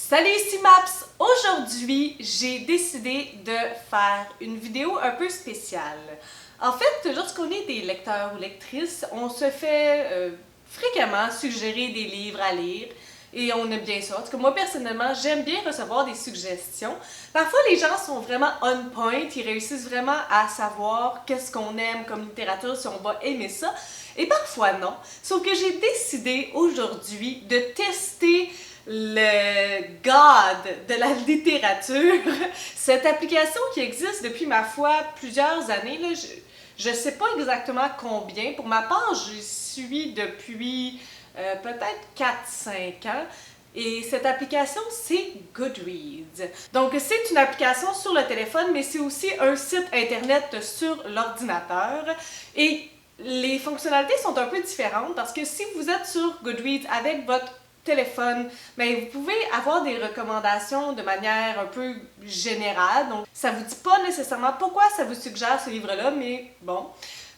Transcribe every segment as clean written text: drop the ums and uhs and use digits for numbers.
Salut, ici Maps! Aujourd'hui, j'ai décidé de faire une vidéo un peu spéciale. En fait, lorsqu'on est des lecteurs ou lectrices, on se fait fréquemment suggérer des livres à lire et on aime bien ça. En tout cas, moi personnellement, j'aime bien recevoir des suggestions. Parfois, les gens sont vraiment on point, ils réussissent vraiment à savoir qu'est-ce qu'on aime comme littérature, si on va aimer ça. Et parfois non. Sauf que j'ai décidé aujourd'hui de tester le God de la littérature, cette application qui existe depuis, ma foi, plusieurs années. Là, je ne sais pas exactement combien. Pour ma part, je suis depuis peut-être 4-5 ans. Et cette application, c'est Goodreads. Donc, c'est une application sur le téléphone, mais c'est aussi un site internet sur l'ordinateur. Et les fonctionnalités sont un peu différentes parce que si vous êtes sur Goodreads avec votre téléphone, mais vous pouvez avoir des recommandations de manière un peu générale. Donc, ça vous dit pas nécessairement pourquoi ça vous suggère ce livre-là, mais bon.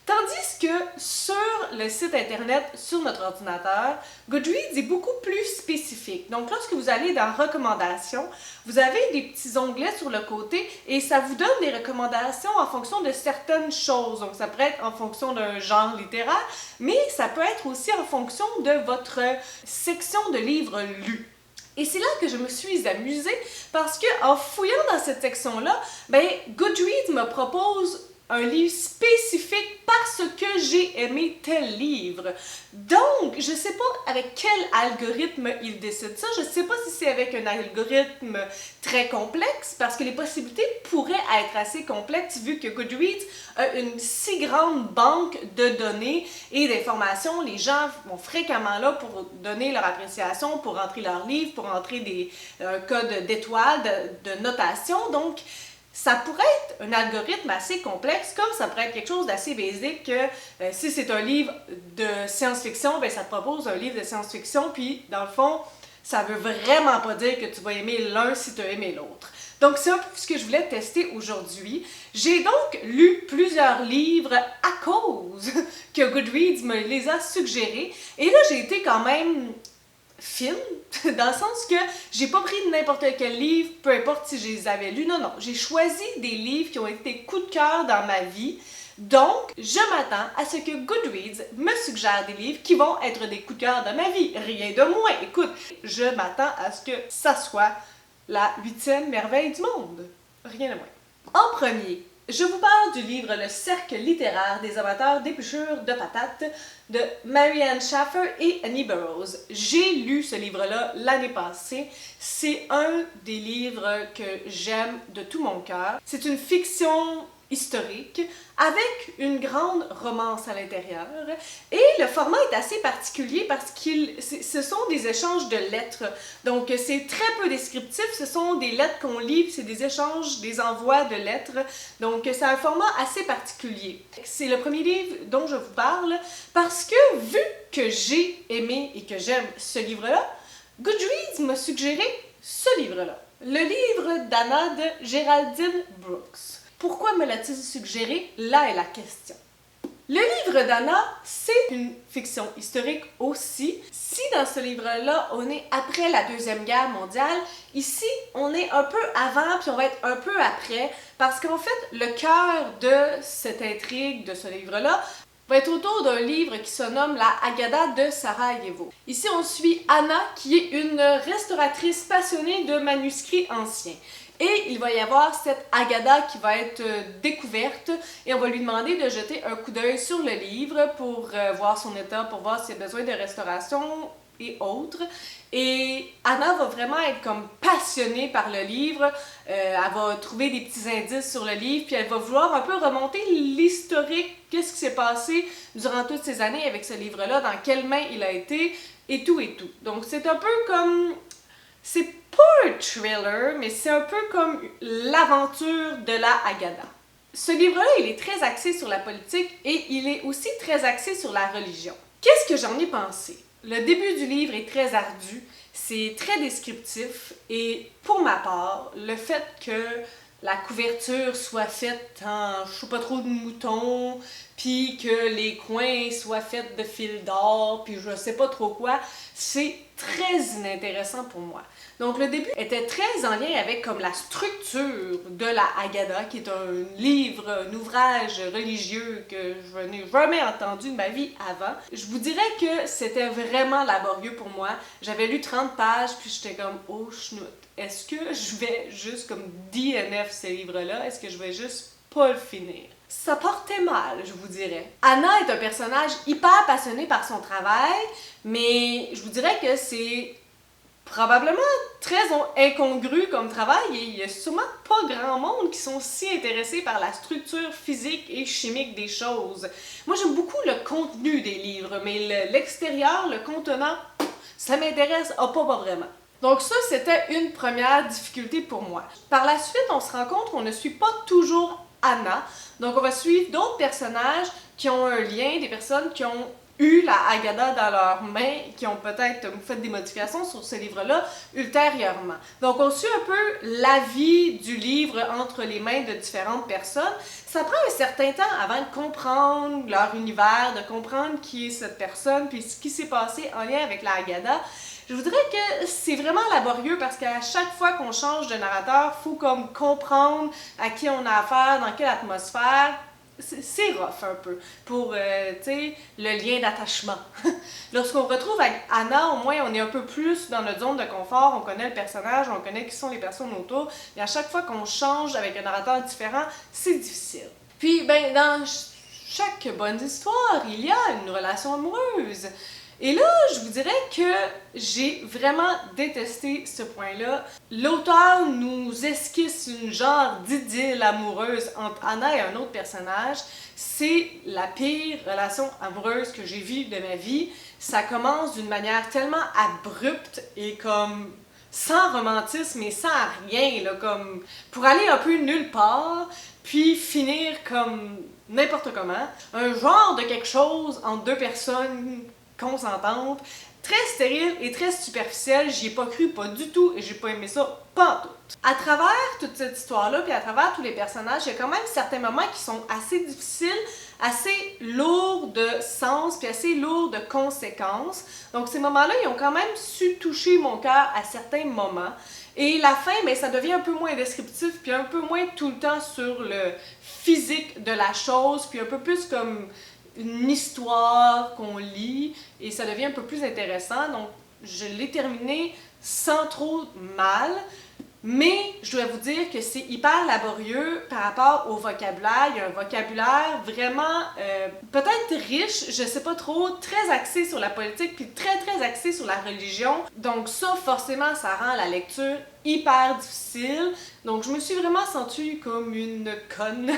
Tandis que sur le site internet, sur notre ordinateur, Goodreads est beaucoup plus spécifique. Donc, lorsque vous allez dans recommandations, vous avez des petits onglets sur le côté et ça vous donne des recommandations en fonction de certaines choses. Donc, ça pourrait être en fonction d'un genre littéraire, mais ça peut être aussi en fonction de votre section de livres lus. Et c'est là que je me suis amusée parce que en fouillant dans cette section-là, Goodreads me propose un livre spécifique parce que j'ai aimé tel livre. Donc, je ne sais pas avec quel algorithme il décide ça. Je ne sais pas si c'est avec un algorithme très complexe, parce que les possibilités pourraient être assez complexes vu que Goodreads a une si grande banque de données et d'informations. Les gens vont fréquemment là pour donner leur appréciation, pour entrer leur livre, pour entrer un code d'étoiles, de notation. Donc, ça pourrait être un algorithme assez complexe, comme ça pourrait être quelque chose d'assez basique que si c'est un livre de science-fiction, ça te propose un livre de science-fiction, puis dans le fond, ça veut vraiment pas dire que tu vas aimer l'un si tu as aimé l'autre. Donc c'est un peu ce que je voulais tester aujourd'hui. J'ai donc lu plusieurs livres à cause que Goodreads me les a suggérés, et là j'ai été quand même fine, dans le sens que j'ai pas pris n'importe quel livre, peu importe si je les avais lus, non, j'ai choisi des livres qui ont été coups de cœur dans ma vie, donc je m'attends à ce que Goodreads me suggère des livres qui vont être des coups de cœur de ma vie, rien de moins. Écoute, je m'attends à ce que ça soit la 8e merveille du monde, rien de moins. En premier, je vous parle du livre Le cercle littéraire des amateurs d'épluchures de patates de Marianne Shaffer et Annie Burroughs. J'ai lu ce livre-là l'année passée. C'est un des livres que j'aime de tout mon cœur. C'est une fiction historique avec une grande romance à l'intérieur. Et le format est assez particulier parce que ce sont des échanges de lettres. Donc c'est très peu descriptif, ce sont des lettres qu'on lit, c'est des échanges, des envois de lettres. Donc c'est un format assez particulier. C'est le premier livre dont je vous parle parce que vu que j'ai aimé et que j'aime ce livre-là, Goodreads m'a suggéré ce livre-là. Le livre d'Anna de Geraldine Brooks. Pourquoi me l'a-t-il suggéré? Là est la question. Le livre d'Anna, c'est une fiction historique aussi. Si dans ce livre-là, on est après la Deuxième Guerre mondiale, ici, on est un peu avant, puis on va être un peu après, parce qu'en fait, le cœur de cette intrigue, de ce livre-là, va être autour d'un livre qui se nomme La Haggadah de Sarajevo. Ici, on suit Anna, qui est une restauratrice passionnée de manuscrits anciens. Et il va y avoir cette Haggadah qui va être découverte et on va lui demander de jeter un coup d'œil sur le livre pour voir son état, pour voir s'il a besoin de restauration et autres. Et Anna va vraiment être comme passionnée par le livre. Elle va trouver des petits indices sur le livre, puis elle va vouloir un peu remonter l'historique, qu'est-ce qui s'est passé durant toutes ces années avec ce livre-là, dans quelles mains il a été, et tout et tout. Donc c'est un peu comme... C'est pas un thriller, mais c'est un peu comme l'aventure de la Haggadah. Ce livre-là, il est très axé sur la politique et il est aussi très axé sur la religion. Qu'est-ce que j'en ai pensé? Le début du livre est très ardu, c'est très descriptif et pour ma part, le fait que la couverture soit faite en, je sais pas trop, de moutons, puis que les coins soient faits de fil d'or, puis je sais pas trop quoi, c'est très inintéressant pour moi. Donc le début était très en lien avec comme la structure de la Haggadah, qui est un livre, un ouvrage religieux que je n'ai jamais entendu de ma vie avant. Je vous dirais que c'était vraiment laborieux pour moi. J'avais lu 30 pages, puis j'étais comme « Oh, schnout, est-ce que je vais juste comme DNF ce livre-là? Est-ce que je vais juste pas le finir? » Ça portait mal, je vous dirais. Anna est un personnage hyper passionné par son travail, mais je vous dirais que c'est probablement très incongru comme travail et il y a sûrement pas grand monde qui sont si intéressés par la structure physique et chimique des choses. Moi, j'aime beaucoup le contenu des livres, mais l'extérieur, le contenant, ça m'intéresse pas vraiment. Donc ça, c'était une première difficulté pour moi. Par la suite, on se rend compte qu'on ne suit pas toujours Anna. Donc on va suivre d'autres personnages qui ont un lien, des personnes qui ont eu la Haggadah dans leurs mains, qui ont peut-être fait des modifications sur ce livre-là ultérieurement. Donc on suit un peu la vie du livre entre les mains de différentes personnes. Ça prend un certain temps avant de comprendre leur univers, de comprendre qui est cette personne, puis ce qui s'est passé en lien avec la Haggadah. Je vous dirais que c'est vraiment laborieux parce qu'à chaque fois qu'on change de narrateur, il faut comme comprendre à qui on a affaire, dans quelle atmosphère. C'est rough un peu pour, tu sais, le lien d'attachement. Lorsqu'on retrouve avec Anna, au moins on est un peu plus dans notre zone de confort, on connaît le personnage, on connaît qui sont les personnes autour, et à chaque fois qu'on change avec un narrateur différent, c'est difficile. Puis, ben, dans chaque bonne histoire, il y a une relation amoureuse. Et là, je vous dirais que j'ai vraiment détesté ce point-là. L'auteur nous esquisse une genre d'idylle amoureuse entre Anna et un autre personnage. C'est la pire relation amoureuse que j'ai vue de ma vie. Ça commence d'une manière tellement abrupte et comme sans romantisme et sans rien, là, comme pour aller un peu nulle part, puis finir comme n'importe comment. Un genre de quelque chose entre deux personnes consentantes, très stérile et très superficielle. J'y ai pas cru, pas du tout, et j'ai pas aimé ça, pas en tout. À travers toute cette histoire-là, puis à travers tous les personnages, il y a quand même certains moments qui sont assez difficiles, assez lourds de sens, puis assez lourds de conséquences. Donc ces moments-là, ils ont quand même su toucher mon cœur à certains moments. Et la fin, ben, ça devient un peu moins descriptif, puis un peu moins tout le temps sur le physique de la chose, puis un peu plus comme une histoire qu'on lit et ça devient un peu plus intéressant. Donc, je l'ai terminé sans trop mal, mais je dois vous dire que c'est hyper laborieux par rapport au vocabulaire. Il y a un vocabulaire vraiment peut-être riche, je sais pas trop, très axé sur la politique puis très axé sur la religion. Donc ça, forcément, ça rend la lecture hyper difficile. Donc je me suis vraiment sentie comme une conne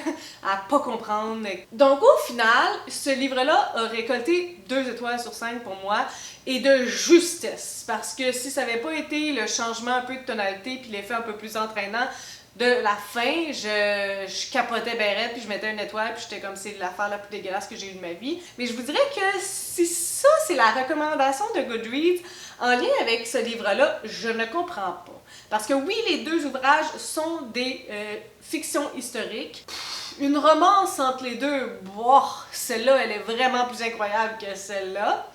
à pas comprendre. Donc au final, ce livre-là a récolté 2 étoiles sur 5 pour moi et de justesse. Parce que si ça n'avait pas été le changement un peu de tonalité puis l'effet un peu plus entraînant de la fin, je capotais ben raide, puis je mettais une étoile, puis j'étais comme c'est l'affaire la plus dégueulasse que j'ai eue de ma vie. Mais je vous dirais que si ça, c'est la recommandation de Goodreads en lien avec ce livre-là, je ne comprends pas. Parce que oui, les deux ouvrages sont des fictions historiques. Une romance entre les deux, boah, celle-là, elle est vraiment plus incroyable que celle-là.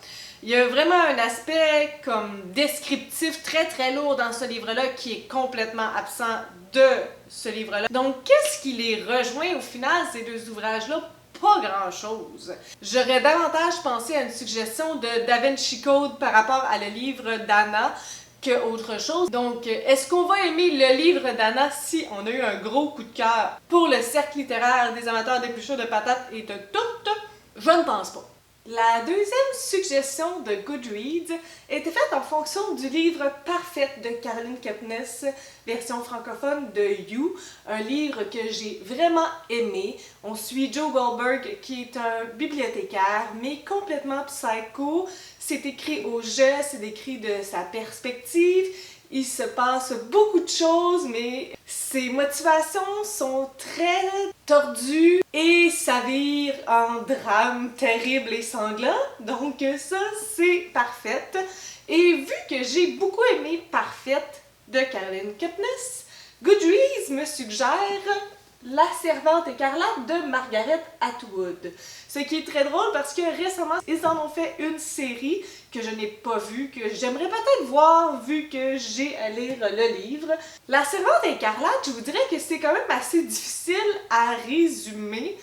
Il y a vraiment un aspect comme descriptif très lourd dans ce livre-là qui est complètement absent de ce livre-là. Donc, qu'est-ce qui les rejoint au final, ces deux ouvrages-là? Pas grand-chose. J'aurais davantage pensé à une suggestion de Da Vinci Code par rapport à le livre d'Anna que autre chose. Donc, est-ce qu'on va aimer le livre d'Anna si on a eu un gros coup de cœur pour le cercle littéraire des amateurs d'épluchures de patates et de tout? Je ne pense pas. La deuxième suggestion de Goodreads était faite en fonction du livre Parfait de Caroline Kepnes, version francophone de You, un livre que j'ai vraiment aimé. On suit Joe Goldberg qui est un bibliothécaire, mais complètement psycho. C'est écrit au jeu, c'est écrit de sa perspective. Il se passe beaucoup de choses, mais ses motivations sont très tordues et ça vire en drame terrible et sanglant. Donc ça, c'est Parfait. Et vu que j'ai beaucoup aimé Parfait de Caroline Kepnes, Goodreads me suggère La servante écarlate de Margaret Atwood. Ce qui est très drôle parce que récemment, ils en ont fait une série que je n'ai pas vue, que j'aimerais peut-être voir vu que j'ai à lire le livre. La servante écarlate, je vous dirais que c'est quand même assez difficile à résumer.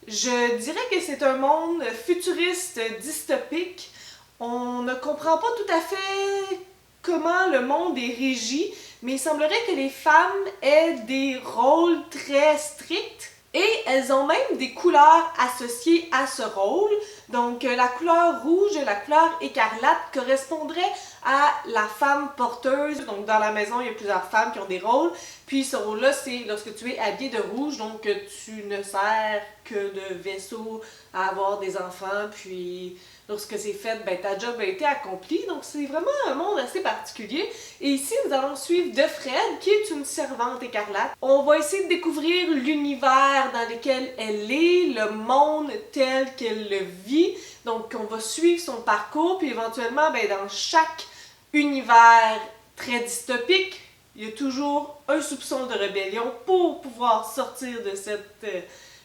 Je dirais que c'est un monde futuriste dystopique. On ne comprend pas tout à fait comment le monde est régi, mais il semblerait que les femmes aient des rôles très stricts et elles ont même des couleurs associées à ce rôle. Donc la couleur rouge et la couleur écarlate correspondraient à la femme porteuse. Donc dans la maison, il y a plusieurs femmes qui ont des rôles. Puis ce rôle-là, c'est lorsque tu es habillé de rouge, donc tu ne sers que de vaisseau à avoir des enfants, puis lorsque c'est fait, ben, ta job a été accomplie. Donc c'est vraiment un monde assez particulier. Et ici, nous allons suivre De Fred, qui est une servante écarlate. On va essayer de découvrir l'univers dans lequel elle est, le monde tel qu'elle le vit. Donc on va suivre son parcours, puis éventuellement, ben, dans chaque univers très dystopique, il y a toujours un soupçon de rébellion pour pouvoir sortir de cette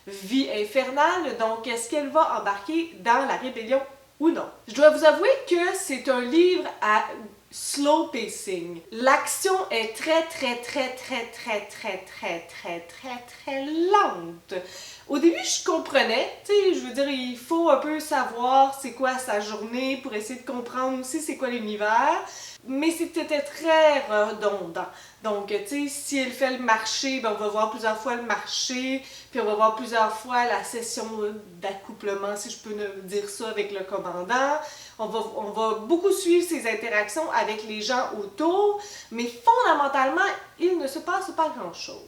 vie infernale. Donc, est-ce qu'elle va embarquer dans la rébellion ou non? Je dois vous avouer que c'est un livre à slow pacing. L'action est très lente. Au début, je comprenais, tu sais, je veux dire, il faut un peu savoir c'est quoi sa journée pour essayer de comprendre aussi c'est quoi l'univers, mais c'était très redondant. Donc, tu sais, si elle fait le marché, ben on va voir plusieurs fois le marché, puis on va voir plusieurs fois la session d'accouplement, si je peux dire ça, avec le commandant. On va beaucoup suivre ses interactions avec les gens autour, mais fondamentalement, il ne se passe pas grand-chose.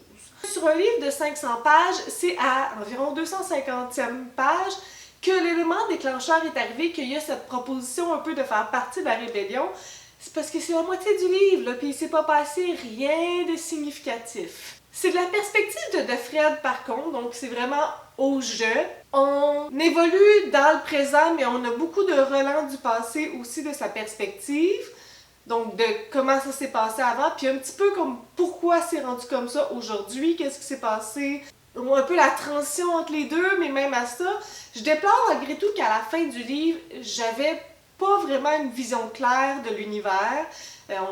Sur un livre de 500 pages, c'est à environ 250e page que l'élément déclencheur est arrivé, qu'il y a cette proposition un peu de faire partie de la rébellion. C'est parce que c'est la moitié du livre, là, puis il s'est pas passé rien de significatif. C'est de la perspective de Fred par contre, donc c'est vraiment au jeu. On évolue dans le présent, mais on a beaucoup de relents du passé aussi de sa perspective. Donc, de comment ça s'est passé avant, puis un petit peu comme pourquoi c'est rendu comme ça aujourd'hui, qu'est-ce qui s'est passé, un peu la transition entre les deux, mais même à ça. Je déplore malgré tout qu'à la fin du livre, j'avais pas vraiment une vision claire de l'univers.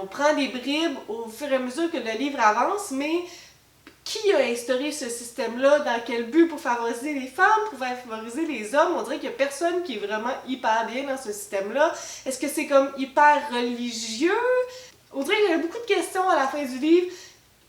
On prend des bribes au fur et à mesure que le livre avance, mais qui a instauré ce système-là? Dans quel but? Pour favoriser les femmes? Pour favoriser les hommes? On dirait qu'il n'y a personne qui est vraiment hyper bien dans ce système-là. Est-ce que c'est comme hyper religieux? On dirait qu'il y a beaucoup de questions à la fin du livre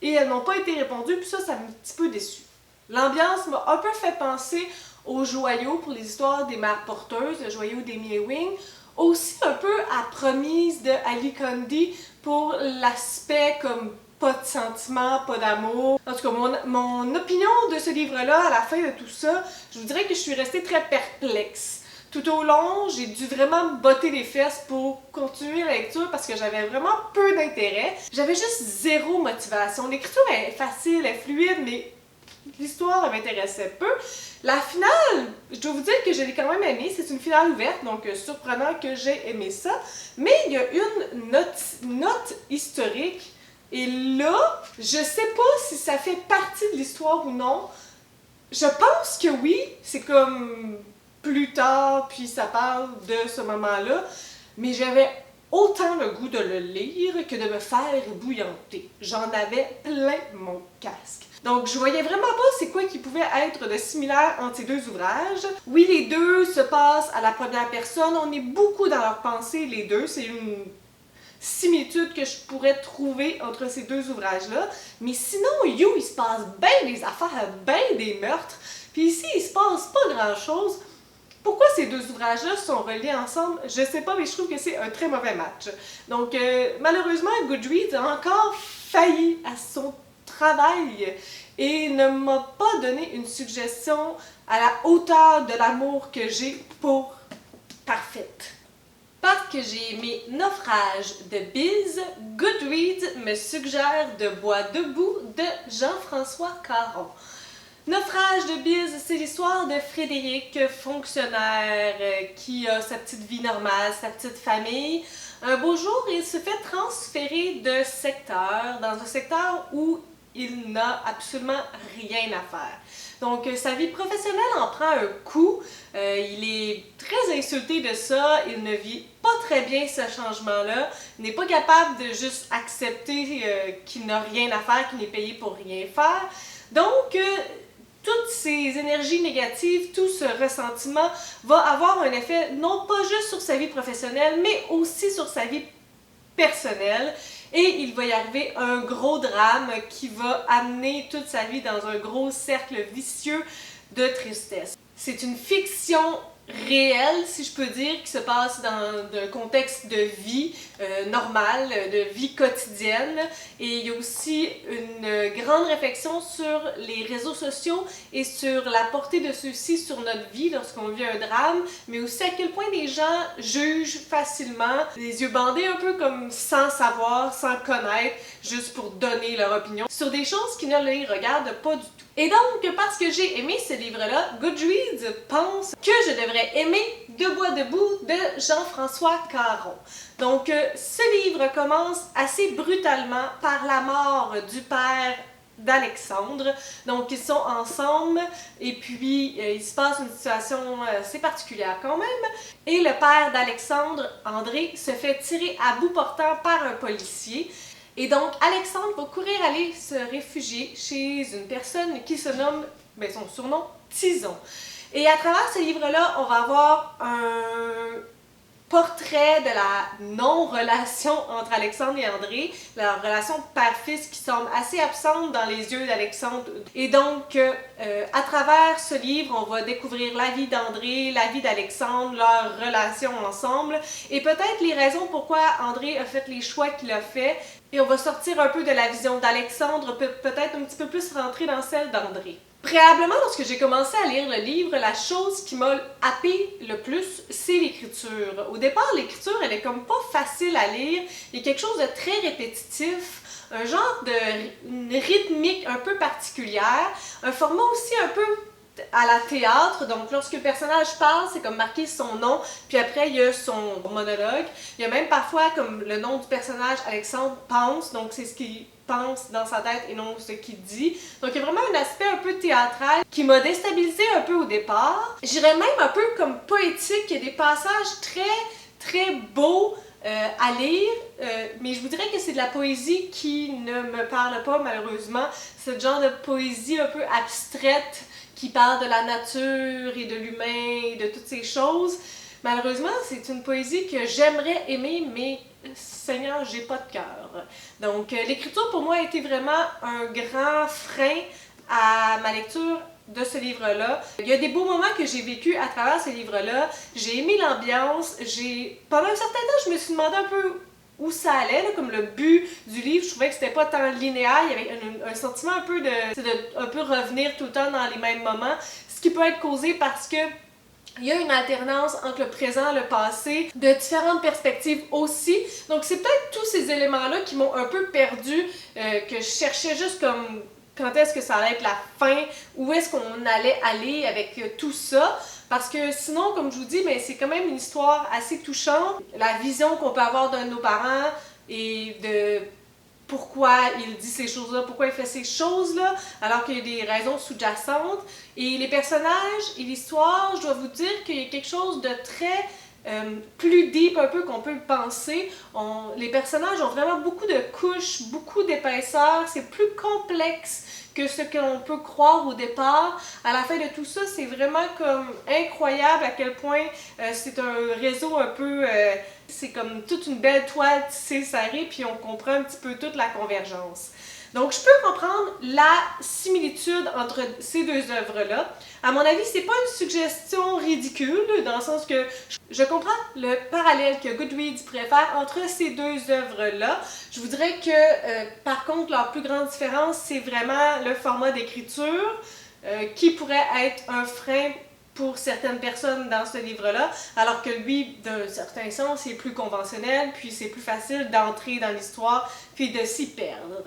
et elles n'ont pas été répondues, puis ça m'a un petit peu déçue. L'ambiance m'a un peu fait penser au joyau pour les histoires des mères porteuses, le joyau d'Amy Ewing. Aussi un peu à Promise de Ali Condé pour l'aspect comme pas de sentiments, pas d'amour. En tout cas, mon opinion de ce livre-là, à la fin de tout ça, je vous dirais que je suis restée très perplexe. Tout au long, j'ai dû vraiment me botter les fesses pour continuer la lecture parce que j'avais vraiment peu d'intérêt. J'avais juste zéro motivation. L'écriture est facile, est fluide, mais l'histoire m'intéressait peu. La finale, je dois vous dire que je l'ai quand même aimée. C'est une finale ouverte, donc surprenant que j'ai aimé ça. Mais il y a une note historique. Et là, je sais pas si ça fait partie de l'histoire ou non. Je pense que oui. C'est comme plus tard, puis ça parle de ce moment-là. Mais j'avais autant le goût de le lire que de me faire bouillanter. J'en avais plein mon casque. Donc, je voyais vraiment pas c'est quoi qui pouvait être de similaire entre ces deux ouvrages. Oui, les deux se passent à la première personne. On est beaucoup dans leur pensée, les deux. C'est une similitude que je pourrais trouver entre ces deux ouvrages-là. Mais sinon, You, il se passe bien des affaires, bien des meurtres. Puis ici, il se passe pas grand-chose. Pourquoi ces deux ouvrages-là sont reliés ensemble? Je sais pas, mais je trouve que c'est un très mauvais match. Donc, malheureusement, Goodreads a encore failli à son travail et ne m'a pas donné une suggestion à la hauteur de l'amour que j'ai pour Parfaite. Parce que j'ai aimé Naufrage de Biz, Goodreads me suggère De Bois debout de Jean-François Caron. Naufrage de Biz, c'est l'histoire de Frédéric, fonctionnaire, qui a sa petite vie normale, sa petite famille. Un beau jour, il se fait transférer de secteur, dans un secteur où il n'a absolument rien à faire. Donc, sa vie professionnelle en prend un coup. Il est très insulté de ça. Il ne vit pas très bien ce changement-là. Il n'est pas capable de juste accepter qu'il n'a rien à faire, qu'il n'est payé pour rien faire. Donc, toutes ces énergies négatives, tout ce ressentiment va avoir un effet non pas juste sur sa vie professionnelle, mais aussi sur sa vie personnelle. Et il va y arriver un gros drame qui va amener toute sa vie dans un gros cercle vicieux de tristesse. C'est une fiction réelle, si je peux dire, qui se passe dans un contexte de vie normale, de vie quotidienne. Et il y a aussi une grande réflexion sur les réseaux sociaux et sur la portée de ceux-ci sur notre vie lorsqu'on vit un drame, mais aussi à quel point les gens jugent facilement, les yeux bandés un peu comme sans savoir, sans connaître, juste pour donner leur opinion, sur des choses qui ne les regardent pas du tout. Et donc, parce que j'ai aimé ce livre-là, Goodreads pense que je devrais aimer Debout debout de Jean-François Caron. Donc, ce livre commence assez brutalement par la mort du père d'Alexandre. Donc, ils sont ensemble et puis il se passe une situation assez particulière quand même. Et le père d'Alexandre, André, se fait tirer à bout portant par un policier. Et donc, Alexandre va courir aller se réfugier chez une personne qui se nomme, son surnom, Tison. Et à travers ce livre-là, on va avoir un portrait de la non-relation entre Alexandre et André, la relation père-fils qui semble assez absente dans les yeux d'Alexandre. Et donc, à travers ce livre, on va découvrir la vie d'André, la vie d'Alexandre, leur relation ensemble, et peut-être les raisons pourquoi André a fait les choix qu'il a fait. Et on va sortir un peu de la vision d'Alexandre, peut-être un petit peu plus rentrer dans celle d'André. Préalablement, lorsque j'ai commencé à lire le livre, la chose qui m'a happée le plus, c'est l'écriture. Au départ, l'écriture, elle est comme pas facile à lire. Il y a quelque chose de très répétitif, un genre de rythmique un peu particulière, un format aussi un peu à la théâtre, donc lorsque le personnage parle, c'est comme marqué son nom, puis après il y a son monologue. Il y a même parfois comme le nom du personnage, Alexandre pense, donc c'est ce qu'il pense dans sa tête et non ce qu'il dit. Donc il y a vraiment un aspect un peu théâtral qui m'a déstabilisée un peu au départ. J'irais même un peu comme poétique, il y a des passages très beaux à lire, mais je vous dirais que c'est de la poésie qui ne me parle pas malheureusement. C'est le genre de poésie un peu abstraite qui parle de la nature et de l'humain et de toutes ces choses. Malheureusement, c'est une poésie que j'aimerais aimer, mais Seigneur, j'ai pas de cœur. Donc, l'écriture pour moi a été vraiment un grand frein à ma lecture de ce livre-là. Il y a des beaux moments que j'ai vécu à travers ce livre-là. J'ai aimé l'ambiance. Pendant un certain temps, je me suis demandé un peu où ça allait, là, comme le but du livre. Je trouvais que c'était pas tant linéaire. Il y avait un sentiment un peu de un peu revenir tout le temps dans les mêmes moments, ce qui peut être causé parce que il y a une alternance entre le présent et le passé, de différentes perspectives aussi. Donc c'est peut-être tous ces éléments-là qui m'ont un peu perdu, que je cherchais juste comme quand est-ce que ça allait être la fin, où est-ce qu'on allait aller avec tout ça. Parce que sinon, comme je vous dis, c'est quand même une histoire assez touchante. La vision qu'on peut avoir d'un de nos parents et de pourquoi il dit ces choses-là, pourquoi il fait ces choses-là, alors qu'il y a des raisons sous-jacentes. Et les personnages et l'histoire, je dois vous dire qu'il y a quelque chose de très plus deep un peu qu'on peut le penser. Les personnages ont vraiment beaucoup de couches, beaucoup d'épaisseur, c'est plus complexe que ce qu'on peut croire au départ. À la fin de tout ça, c'est vraiment comme incroyable à quel point c'est un réseau un peu... c'est comme toute une belle toile tissée serrée, puis on comprend un petit peu toute la convergence. Donc, je peux comprendre la similitude entre ces deux œuvres-là. À mon avis, c'est pas une suggestion ridicule, dans le sens que je comprends le parallèle que Goodreads pourrait faire entre ces deux œuvres-là. Je vous dirais que, par contre, leur plus grande différence, c'est vraiment le format d'écriture, qui pourrait être un frein pour certaines personnes dans ce livre-là, alors que lui, d'un certain sens, il est plus conventionnel, puis c'est plus facile d'entrer dans l'histoire, puis de s'y perdre.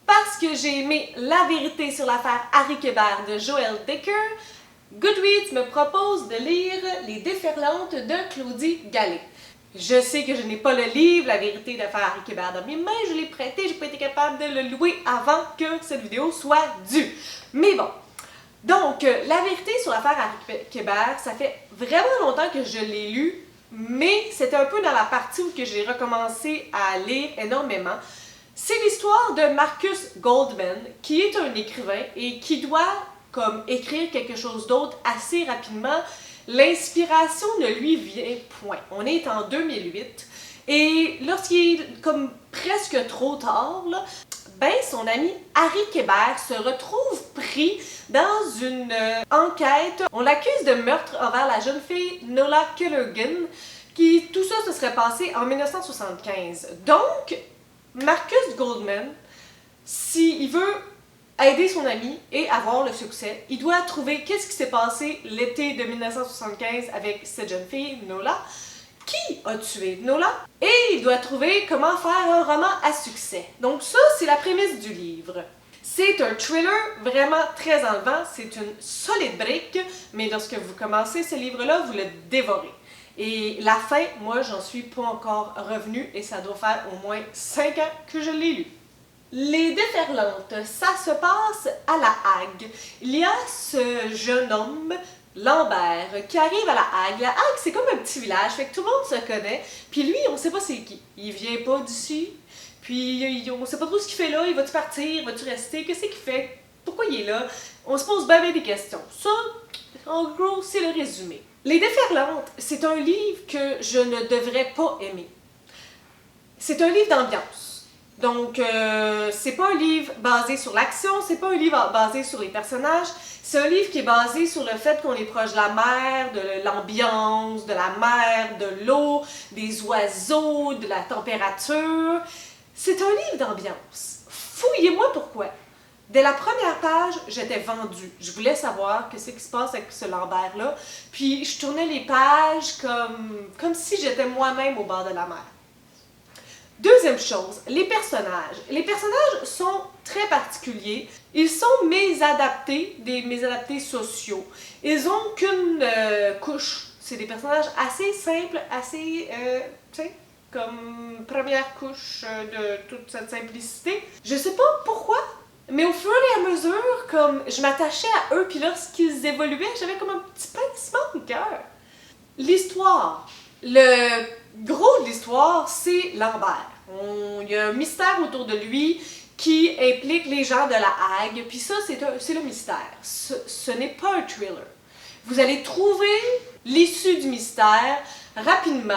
Parce que j'ai aimé La vérité sur l'affaire Harry Quebert de Joël Dicker, Goodreads me propose de lire Les déferlantes de Claudie Galley. Je sais que je n'ai pas le livre, La vérité d'affaires Harry Kébert dans mes mains, je l'ai prêté, j'ai pas été capable de le louer avant que cette vidéo soit due. Mais bon, donc, La vérité sur l'affaire Harry Kébert, ça fait vraiment longtemps que je l'ai lu, mais c'était un peu dans la partie où j'ai recommencé à lire énormément. C'est l'histoire de Marcus Goldman, qui est un écrivain et qui doit comme écrire quelque chose d'autre assez rapidement. L'inspiration ne lui vient point. On est en 2008 et lorsqu'il est comme presque trop tard, là, ben son ami Harry Kébert se retrouve pris dans une enquête. On l'accuse de meurtre envers la jeune fille Nola Kellergan, tout ça se serait passé en 1975. Donc, Marcus Goldman, s'il veut aider son ami et avoir le succès, il doit trouver qu'est-ce qui s'est passé l'été de 1975 avec cette jeune fille, Nola. Qui a tué Nola? Et il doit trouver comment faire un roman à succès. Donc ça, c'est la prémisse du livre. C'est un thriller vraiment très enlevant, c'est une solide brique, mais lorsque vous commencez ce livre-là, vous le dévorez. Et la fin, moi, j'en suis pas encore revenue et ça doit faire au moins 5 ans que je l'ai lu. Les Déferlantes, ça se passe à La Hague. Il y a ce jeune homme, Lambert, qui arrive à La Hague. La Hague, c'est comme un petit village, fait que tout le monde se connaît. Puis lui, on sait pas c'est qui. Il vient pas d'ici. Puis on sait pas trop ce qu'il fait là. Il va-tu partir? Va-tu rester? Qu'est-ce qu'il fait? Pourquoi il est là? On se pose bien des questions. Ça, en gros, c'est le résumé. Les Déferlantes, c'est un livre que je ne devrais pas aimer. C'est un livre d'ambiance. Donc, c'est pas un livre basé sur l'action, c'est pas un livre basé sur les personnages, c'est un livre qui est basé sur le fait qu'on est proche de la mer, de l'ambiance, de la mer, de l'eau, des oiseaux, de la température. C'est un livre d'ambiance. Fouillez-moi pourquoi. Dès la première page, j'étais vendue. Je voulais savoir qu'est-ce qui se passe avec ce Lambert-là. Puis, je tournais les pages comme si j'étais moi-même au bord de la mer. Deuxième chose, les personnages. Les personnages sont très particuliers. Ils sont mésadaptés, des mésadaptés sociaux. Ils n'ont qu'une couche. C'est des personnages assez simples, assez, tu sais, comme première couche de toute cette simplicité. Je sais pas pourquoi, mais au fur et à mesure, comme je m'attachais à eux, puis lorsqu'ils évoluaient, j'avais comme un petit pincement de cœur. L'histoire. Le gros de l'histoire, c'est Lambert. Il y a un mystère autour de lui qui implique les gens de la Hague, puis ça, c'est le mystère. Ce n'est pas un thriller. Vous allez trouver l'issue du mystère rapidement,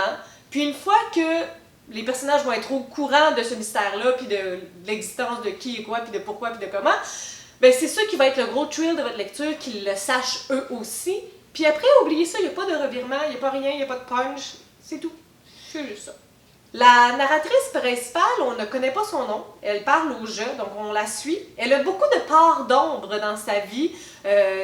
puis une fois que les personnages vont être au courant de ce mystère-là, puis de l'existence de qui et quoi, puis de pourquoi, puis de comment, ben c'est ça qui va être le gros thrill de votre lecture, qu'ils le sachent eux aussi. Puis après, oubliez ça, il n'y a pas de revirement, il n'y a pas rien, il n'y a pas de punch, c'est tout. C'est juste ça. La narratrice principale, on ne connaît pas son nom, elle parle au jeu, donc on la suit. Elle a beaucoup de parts d'ombre dans sa vie,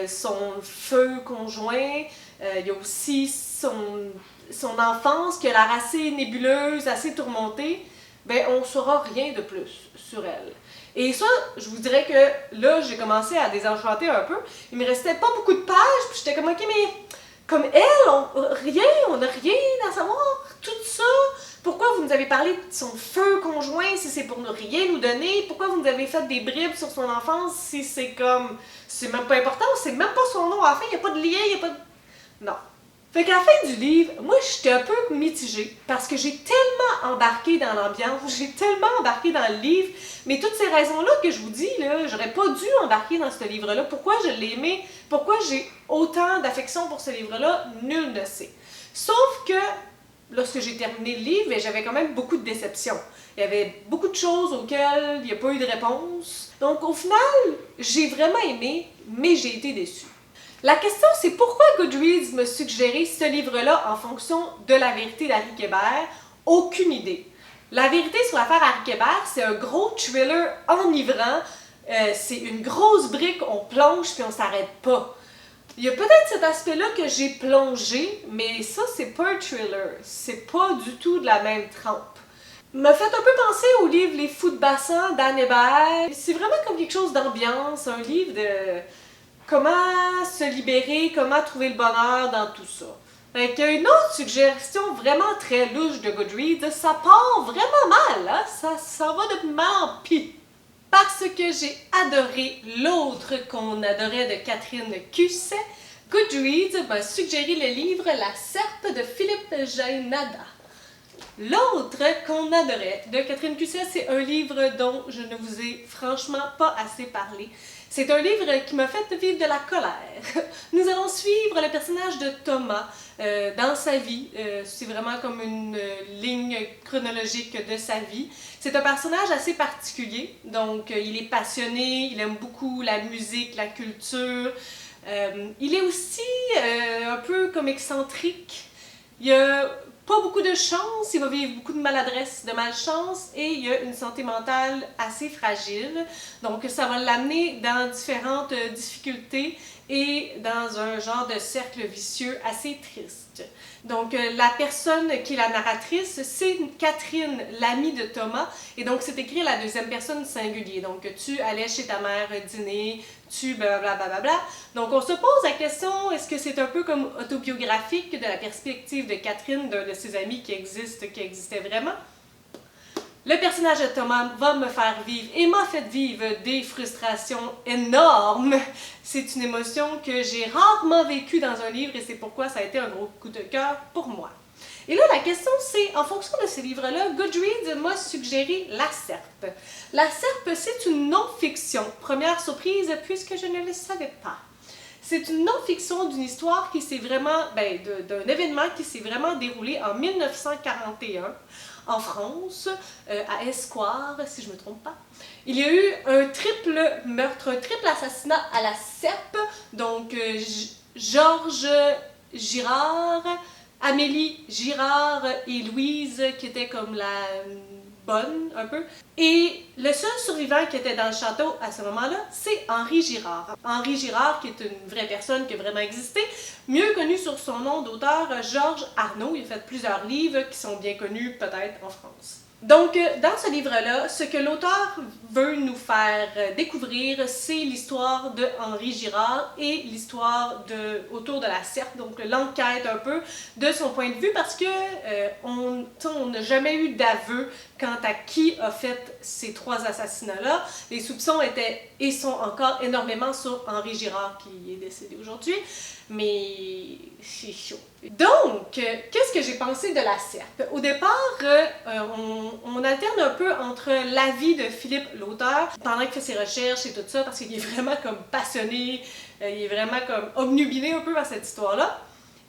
son feu conjoint, il y a aussi son enfance qui a l'air assez nébuleuse, assez tourmentée. Ben, on ne saura rien de plus sur elle. Et ça, je vous dirais que là, j'ai commencé à désenchanter un peu. Il me restait pas beaucoup de pages, puis j'étais comme, ok, mais comme elle, on n'a rien à savoir, tout ça. Pourquoi vous nous avez parlé de son feu conjoint si c'est pour ne rien nous donner? Pourquoi vous nous avez fait des bribes sur son enfance si c'est comme, c'est même pas important, c'est même pas son nom à la fin, il n'y a pas de lien, il n'y a pas de... Non. Fait qu'à la fin du livre, moi j'étais un peu mitigée parce que j'ai tellement embarqué dans l'ambiance, j'ai tellement embarqué dans le livre, mais toutes ces raisons-là que je vous dis, là, j'aurais pas dû embarquer dans ce livre-là. Pourquoi je l'ai aimé, pourquoi j'ai autant d'affection pour ce livre-là, nul ne sait. Sauf que lorsque j'ai terminé le livre, j'avais quand même beaucoup de déceptions. Il y avait beaucoup de choses auxquelles il n'y a pas eu de réponse. Donc au final, j'ai vraiment aimé, mais j'ai été déçue. La question, c'est pourquoi Goodreads me suggérait ce livre-là en fonction de La vérité d'Harry Kébert? Aucune idée. La vérité sur l'affaire Harry Kébert, c'est un gros thriller enivrant. C'est une grosse brique, on plonge puis on s'arrête pas. Il y a peut-être cet aspect-là que j'ai plongé, mais ça, c'est pas un thriller. C'est pas du tout de la même trempe. M'a fait un peu penser au livre Les Fous de bassin d'Anne Hébert. C'est vraiment comme quelque chose d'ambiance, un livre de comment se libérer, comment trouver le bonheur dans tout ça. Fait qu'une autre suggestion vraiment très louche de Goodreads, ça part vraiment mal, hein? Ça va de mal en pis. Parce que j'ai adoré l'autre qu'on adorait de Catherine Cusset, Goodreads m'a suggéré le livre La Serpe de Philippe Jaénada. L'autre qu'on adorait de Catherine Cusset, c'est un livre dont je ne vous ai franchement pas assez parlé. C'est un livre qui m'a fait vivre de la colère. Nous allons suivre le personnage de Thomas dans sa vie. C'est vraiment comme une ligne chronologique de sa vie. C'est un personnage assez particulier. Donc, il est passionné, il aime beaucoup la musique, la culture. Il est aussi un peu comme excentrique. Il a pas beaucoup de chance, il va vivre beaucoup de maladresse, de malchance, et il a une santé mentale assez fragile. Donc ça va l'amener dans différentes difficultés et dans un genre de cercle vicieux assez triste. Donc la personne qui est la narratrice, c'est Catherine, l'amie de Thomas, et donc c'est écrit à la deuxième personne singulier. Donc tu allais chez ta mère dîner, tu blablabla. Donc on se pose la question, est-ce que c'est un peu comme autobiographique de la perspective de Catherine, d'un de ses amis qui existait vraiment? Le personnage de Thomas va me faire vivre et m'a fait vivre des frustrations énormes. C'est une émotion que j'ai rarement vécue dans un livre et c'est pourquoi ça a été un gros coup de cœur pour moi. Et là, la question c'est, en fonction de ces livres-là, Goodreads m'a suggéré La Serpe. La Serpe, c'est une non-fiction. Première surprise, puisque je ne le savais pas. C'est une non-fiction d'une histoire qui s'est vraiment, d'un événement qui s'est vraiment déroulé en 1941 en France, à Esquire, si je ne me trompe pas. Il y a eu un triple meurtre, un triple assassinat à la Serpe. Donc, Georges Girard, Amélie Girard et Louise, qui étaient comme la bonne, un peu. Et le seul survivant qui était dans le château à ce moment-là, c'est Henri Girard. Henri Girard, qui est une vraie personne qui a vraiment existé, mieux connu sur son nom d'auteur Georges Arnaud. Il a fait plusieurs livres qui sont bien connus peut-être en France. Donc, dans ce livre-là, ce que l'auteur veut nous faire découvrir, c'est l'histoire de Henri Girard et l'histoire autour de la Serpe, donc l'enquête un peu de son point de vue, parce que on n'a jamais eu d'aveu quant à qui a fait ces trois assassinats-là. Les soupçons étaient et sont encore énormément sur Henri Girard, qui est décédé aujourd'hui, mais c'est chaud. Donc, qu'est-ce que j'ai pensé de la Serpe? Au départ, on alterne un peu entre l'avis de Philippe, l'auteur, pendant qu'il fait ses recherches et tout ça, parce qu'il est vraiment comme passionné, il est vraiment comme obnubilé un peu par cette histoire-là,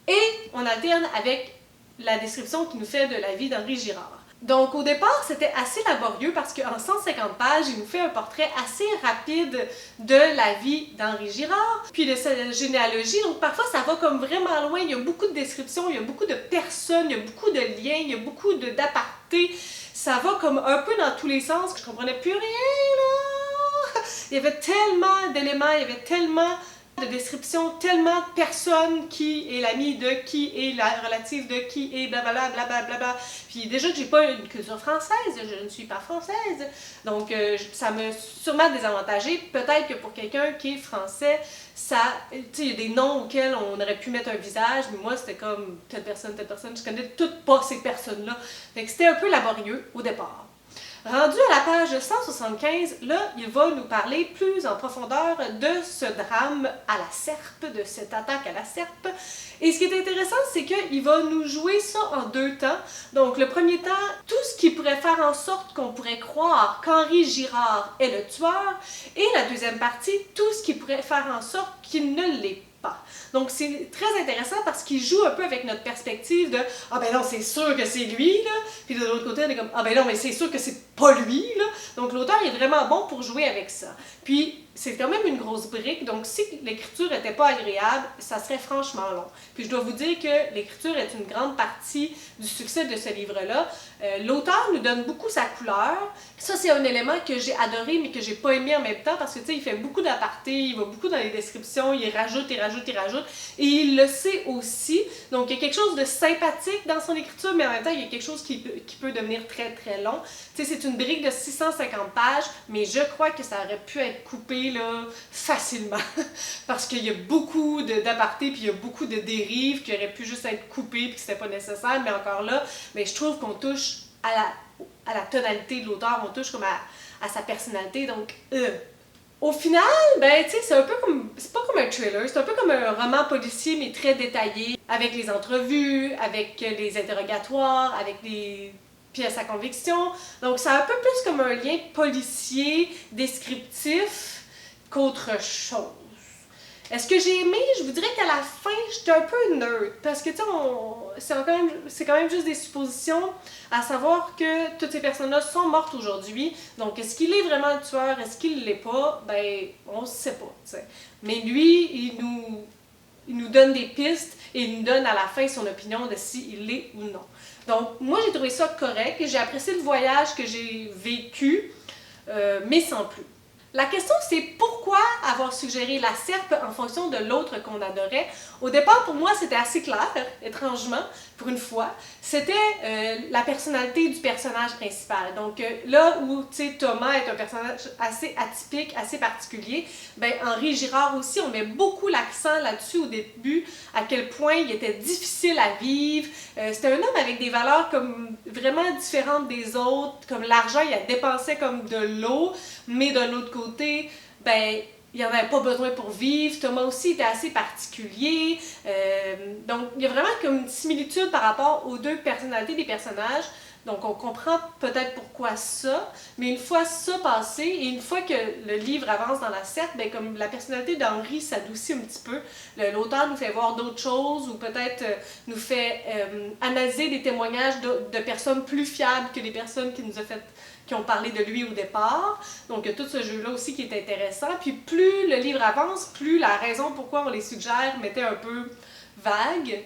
et on alterne avec la description qu'il nous fait de la vie d'Henri Girard. Donc au départ, c'était assez laborieux parce qu'en 150 pages, il nous fait un portrait assez rapide de la vie d'Henri Girard, puis de sa généalogie. Donc parfois, ça va comme vraiment loin. Il y a beaucoup de descriptions, il y a beaucoup de personnes, il y a beaucoup de liens, il y a beaucoup d'apartés. Ça va comme un peu dans tous les sens que je comprenais plus rien, là! Il y avait tellement d'éléments, il y avait tellement de description, tellement de personnes, qui est l'ami de qui est la relative de qui est blablabla, blablabla. Puis déjà que j'ai pas une culture française, je ne suis pas française, donc ça m'a sûrement désavantagé. Peut-être que pour quelqu'un qui est français, ça, tu sais, il y a des noms auxquels on aurait pu mettre un visage, mais moi c'était comme telle personne, je connais toutes pas ces personnes-là. Fait que c'était un peu laborieux au départ. Rendu à la page 175, là, il va nous parler plus en profondeur de ce drame à la Serpe, de cette attaque à la Serpe. Et ce qui est intéressant, c'est qu'il va nous jouer ça en deux temps. Donc, le premier temps, tout ce qui pourrait faire en sorte qu'on pourrait croire qu'Henri Girard est le tueur. Et la deuxième partie, tout ce qui pourrait faire en sorte qu'il ne l'est pas. Donc c'est très intéressant parce qu'il joue un peu avec notre perspective de « Ah ben non, c'est sûr que c'est lui, là! » Puis de l'autre côté, on est comme « Ah ben non, mais c'est sûr que c'est pas lui, là! » Donc l'auteur est vraiment bon pour jouer avec ça. Puis c'est quand même une grosse brique, donc si l'écriture n'était pas agréable, ça serait franchement long. Puis je dois vous dire que l'écriture est une grande partie du succès de ce livre-là. L'auteur nous donne beaucoup sa couleur. Ça, c'est un élément que j'ai adoré, mais que j'ai pas aimé en même temps, parce que, tu sais, il fait beaucoup d'apartés, il va beaucoup dans les descriptions, il rajoute, il rajoute, il rajoute, et il le sait aussi. Donc, il y a quelque chose de sympathique dans son écriture, mais en même temps, il y a quelque chose qui peut devenir très, très long. Tu sais, c'est une brique de 650 pages, mais je crois que ça aurait pu être coupé spoiler là, facilement. Parce qu'il y a beaucoup d'apartés, puis il y a beaucoup de dérives qui auraient pu juste être coupées, puis que c'était pas nécessaire, mais encore là, mais je trouve qu'on touche à la tonalité de l'auteur, on touche comme à sa personnalité, donc Au final, ben tu sais, c'est un peu comme, c'est pas comme un thriller, c'est un peu comme un roman policier mais très détaillé, avec les entrevues, avec les interrogatoires, avec des pièces à conviction. Donc c'est un peu plus comme un lien policier, descriptif qu'autre chose. Est-ce que j'ai aimé? Je vous dirais qu'à la fin, j'étais un peu neutre. Parce que, tu sais, c'est quand même juste des suppositions, à savoir que toutes ces personnes-là sont mortes aujourd'hui. Donc, est-ce qu'il est vraiment le tueur? Est-ce qu'il l'est pas? Ben, on ne sait pas, tu sais. Mais lui, il nous donne des pistes et il nous donne à la fin son opinion de s'il l'est ou non. Donc, moi, j'ai trouvé ça correct et j'ai apprécié le voyage que j'ai vécu, mais sans plus. La question, c'est pourquoi avoir suggéré la serpe en fonction de l'autre qu'on adorait. Au départ, pour moi, c'était assez clair, étrangement, pour une fois. C'était la personnalité du personnage principal. Donc là où, tu sais, Thomas est un personnage assez atypique, assez particulier, ben Henri Girard aussi, on met beaucoup l'accent là-dessus au début, à quel point il était difficile à vivre. C'était un homme avec des valeurs comme vraiment différentes des autres, comme l'argent, il a dépensé comme de l'eau, mais d'un autre côté, ben il n'y en avait pas besoin pour vivre. Thomas aussi était assez particulier. Donc, il y a vraiment comme une similitude par rapport aux deux personnalités des personnages. Donc, on comprend peut-être pourquoi ça. Mais une fois ça passé, et une fois que le livre avance dans la serpe, ben, comme la personnalité d'Henri s'adoucit un petit peu, l'auteur nous fait voir d'autres choses ou peut-être nous fait analyser des témoignages de personnes plus fiables que les personnes qui ont parlé de lui au départ. Donc, il y a tout ce jeu-là aussi qui est intéressant. Puis, plus le livre avance, plus la raison pourquoi on les suggère m'était un peu vague.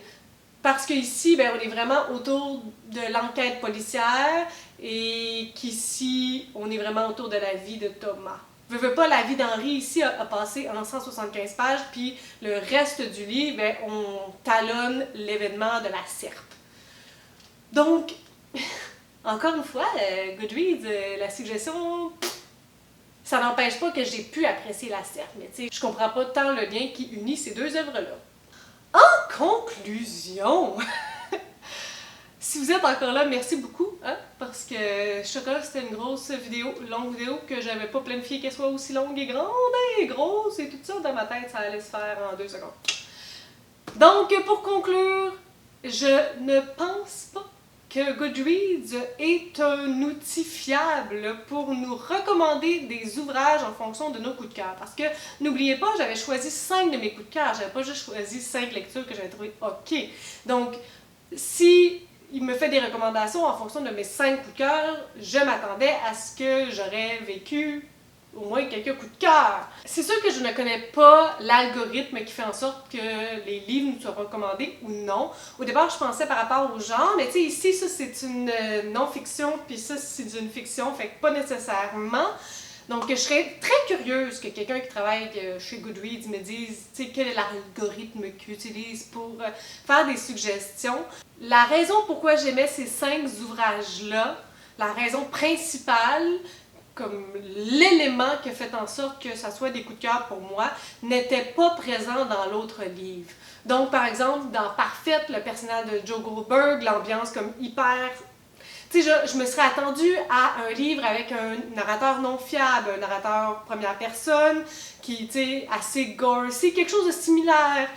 Parce qu'ici, ben, on est vraiment autour de l'enquête policière et qu'ici, on est vraiment autour de la vie de Thomas. Veux pas, la vie d'Henri ici a passé en 175 pages, puis le reste du livre, ben, on talonne l'événement de la serpe. Donc, encore une fois, Goodreads, la suggestion, ça n'empêche pas que j'ai pu apprécier la serpe, mais tu sais, je comprends pas tant le lien qui unit ces deux œuvres-là. En conclusion, si vous êtes encore là, merci beaucoup, hein, parce que Chocolat, c'était une grosse vidéo, longue vidéo, que j'avais pas planifié qu'elle soit aussi longue et grande et grosse, et tout ça, dans ma tête, ça allait se faire en 2 secondes. Donc, pour conclure, je ne pense pas que Goodreads est un outil fiable pour nous recommander des ouvrages en fonction de nos coups de cœur. Parce que, n'oubliez pas, j'avais choisi 5 de mes coups de cœur, j'avais pas juste choisi 5 lectures que j'avais trouvées OK. Donc, si il me fait des recommandations en fonction de mes 5 coups de cœur, je m'attendais à ce que j'aurais vécu au moins quelques coups de cœur. C'est sûr que je ne connais pas l'algorithme qui fait en sorte que les livres nous soient recommandés ou non. Au départ, je pensais par rapport au genre, mais tu sais, ici, ça c'est une non-fiction, puis ça c'est une fiction, fait que pas nécessairement. Donc, je serais très curieuse que quelqu'un qui travaille chez Goodreads me dise, tu sais, quel est l'algorithme qu'il utilise pour faire des suggestions. La raison pourquoi j'aimais ces 5 ouvrages-là, la raison principale, comme l'élément qui a fait en sorte que ça soit des coups de cœur pour moi, n'était pas présent dans l'autre livre. Donc, par exemple, dans Parfaite, le personnage de Joe Goldberg, l'ambiance comme hyper... Tu sais, je me serais attendue à un livre avec un narrateur non fiable, un narrateur première personne, qui, tu sais, assez gore. C'est quelque chose de similaire.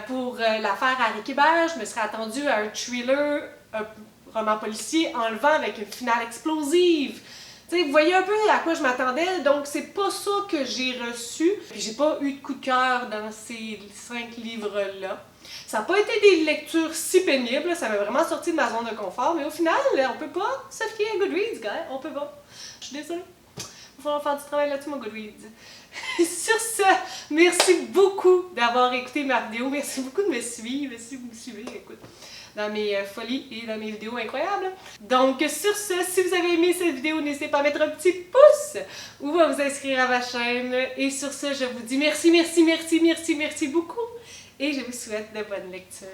Pour l'affaire Harry Kébert, je me serais attendue à un thriller, un roman policier enlevant avec une finale explosive. T'sais, vous voyez un peu à quoi je m'attendais, donc c'est pas ça que j'ai reçu. J'ai pas eu de coup de cœur dans ces 5 livres-là. Ça n'a pas été des lectures si pénibles, ça m'a vraiment sorti de ma zone de confort, mais au final, on peut pas se fier à Goodreads, gars, on peut pas. Je suis désolée. Il va falloir faire du travail là-dessus, mon Goodreads. Sur ce, merci beaucoup d'avoir écouté ma vidéo, merci beaucoup de me suivre, si vous me suivez, écoute, dans mes folies et dans mes vidéos incroyables. Donc sur ce, si vous avez aimé cette vidéo, n'hésitez pas à mettre un petit pouce ou à vous inscrire à ma chaîne. Et sur ce, je vous dis merci, merci, merci, merci, merci beaucoup. Et je vous souhaite de bonnes lectures.